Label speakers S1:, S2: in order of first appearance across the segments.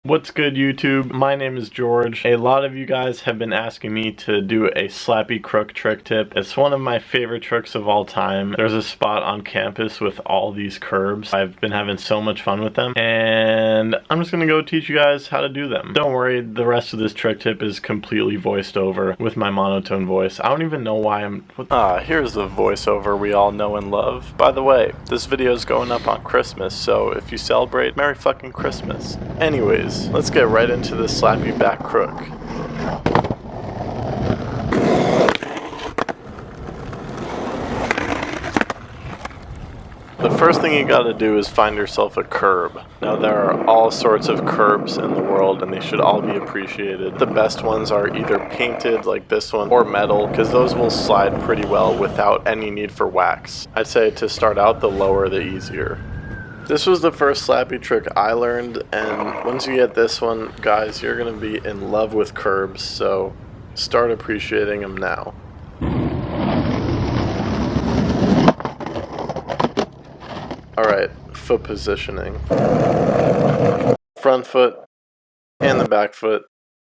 S1: What's good, YouTube? My name is George. A lot of you guys have been asking me to do a slappy crook trick tip. It's one of my favorite tricks of all time. There's a spot on campus with all these curbs. I've been having so much fun with them, and I'm just gonna go teach you guys how to do them. Don't worry, the rest of this trick tip is completely voiced over with my monotone voice. I don't even know why here's the voiceover we all know and love. By the way, this video is going up on Christmas, so if you celebrate, Merry fucking Christmas. Anyways, let's get right into the slappy back crook. The first thing you gotta do is find yourself a curb. Now there are all sorts of curbs in the world and they should all be appreciated. The best ones are either painted like this one or metal, because those will slide pretty well without any need for wax. I'd say to start out, the lower the easier. This was the first slappy trick I learned, and once you get this one, guys, you're gonna be in love with curbs, so start appreciating them now. Alright, foot positioning. Front foot and the back foot.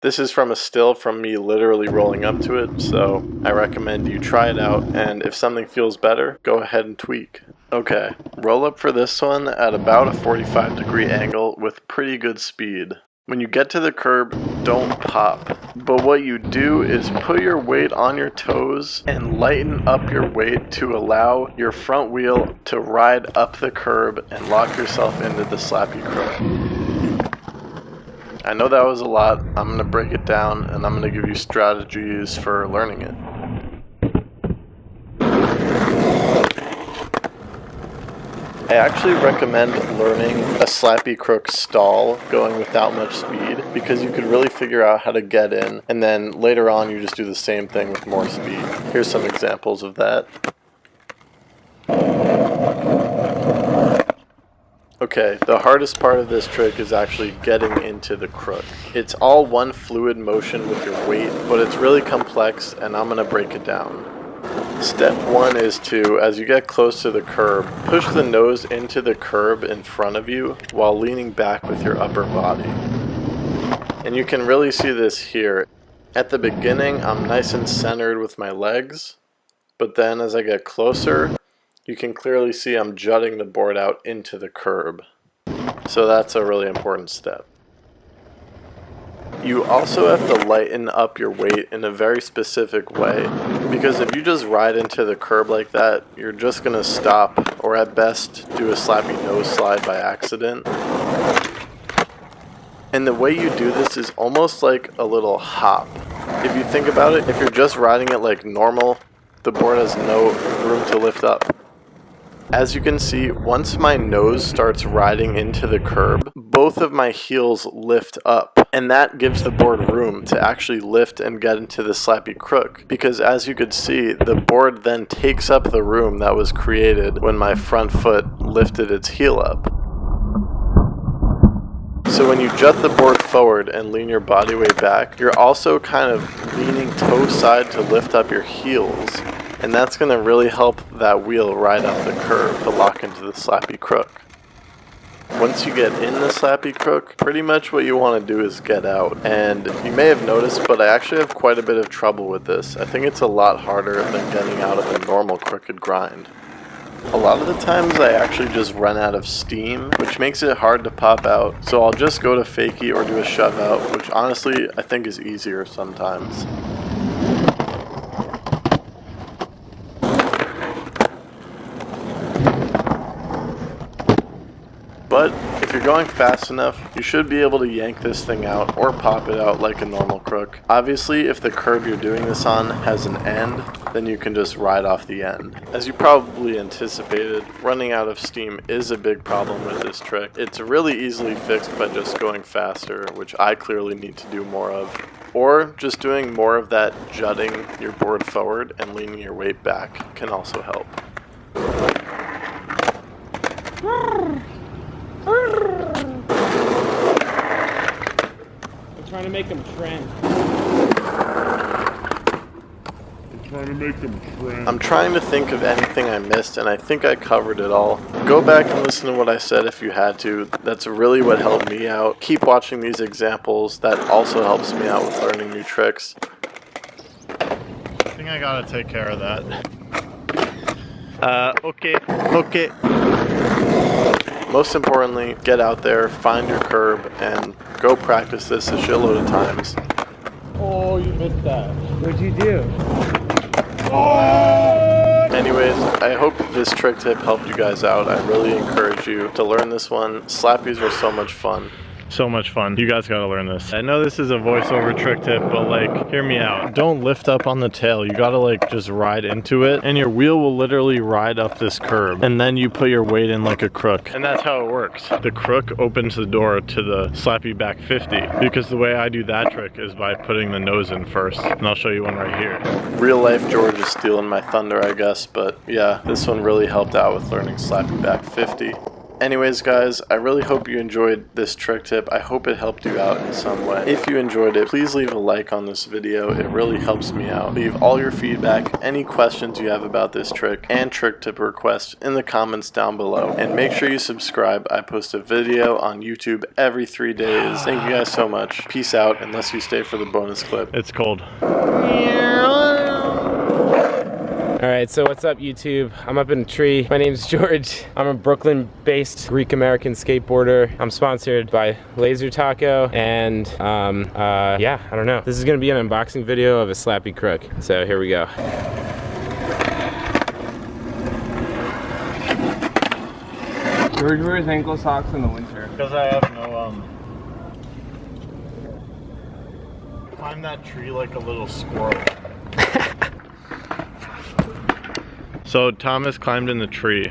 S1: This is from a still from me literally rolling up to it, so I recommend you try it out, and if something feels better, go ahead and tweak. Okay, roll up for this one at about a 45-degree angle with pretty good speed. When you get to the curb, don't pop, but what you do is put your weight on your toes and lighten up your weight to allow your front wheel to ride up the curb and lock yourself into the slappy crook. I know that was a lot. I'm going to break it down and I'm going to give you strategies for learning it. I actually recommend learning a slappy crook stall going without much speed, because you could really figure out how to get in, and then later on you just do the same thing with more speed. Here's some examples of that. Okay, the hardest part of this trick is actually getting into the crook. It's all one fluid motion with your weight, but it's really complex, and I'm going to break it down. Step one is to, as you get close to the curb, push the nose into the curb in front of you while leaning back with your upper body. And you can really see this here. At the beginning, I'm nice and centered with my legs, but then as I get closer, you can clearly see I'm jutting the board out into the curb. So that's a really important step. You also have to lighten up your weight in a very specific way, because if you just ride into the curb like that, you're just going to stop, or at best do a slappy nose slide by accident. And the way you do this is almost like a little hop. If you think about it, if you're just riding it like normal, the board has no room to lift up. As you can see, once my nose starts riding into the curb, both of my heels lift up, and that gives the board room to actually lift and get into the slappy crook, because as you could see, the board then takes up the room that was created when my front foot lifted its heel up. So when you jut the board forward and lean your body weight back, you're also kind of leaning toe side to lift up your heels. And that's going to really help that wheel ride up the curb to lock into the slappy crook. Once you get in the slappy crook, pretty much what you want to do is get out. And you may have noticed, but I actually have quite a bit of trouble with this. I think it's a lot harder than getting out of a normal crooked grind. A lot of the times I actually just run out of steam, which makes it hard to pop out. So I'll just go to fakie or do a shove out, which honestly I think is easier sometimes. But if you're going fast enough, you should be able to yank this thing out or pop it out like a normal crook. Obviously, if the curb you're doing this on has an end, then you can just ride off the end. As you probably anticipated, running out of steam is a big problem with this trick. It's really easily fixed by just going faster, which I clearly need to do more of. Or just doing more of that jutting your board forward and leaning your weight back can also help.
S2: I'm trying to make them trend. trying to make them trend.
S1: I'm trying to think of anything I missed, and I think I covered it all. Go back and listen to what I said if you had to. That's really what helped me out. Keep watching these examples. That also helps me out with learning new tricks. I think I gotta take care of that. Okay. Most importantly, get out there, find your curb, and go practice this a shitload of times.
S3: Oh, you missed that.
S4: What'd you do?
S1: Anyways, I hope this trick tip helped you guys out. I really encourage you to learn this one. Slappies are so much fun. So much fun. You guys gotta learn this. I know this is a voiceover trick tip, but like, hear me out. Don't lift up on the tail. You gotta like just ride into it, and your wheel will literally ride up this curb, and then you put your weight in like a crook. And that's how it works. The crook opens the door to the slappy back 50, because the way I do that trick is by putting the nose in first, and I'll show you one right here. Real life George is stealing my thunder, I guess, but yeah, this one really helped out with learning slappy back 50. Anyways guys, I really hope you enjoyed this trick tip. I hope it helped you out in some way. If you enjoyed it, please leave a like on this video. It really helps me out. Leave all your feedback, any questions you have about this trick, and trick tip requests in the comments down below. And make sure you subscribe. I post a video on YouTube every 3 days. Thank you guys so much. Peace out, unless you stay for the bonus clip. It's cold.
S4: Alright, so what's up YouTube? I'm up in a tree. My name's George. I'm a Brooklyn-based Greek-American skateboarder. I'm sponsored by Laser Taco, and yeah, I don't know. This is gonna be an unboxing video of a Slappy Crook. So here we go. George wears ankle socks in the winter.
S1: Because I have no, climb that tree like a little squirrel. So Thomas climbed in the tree.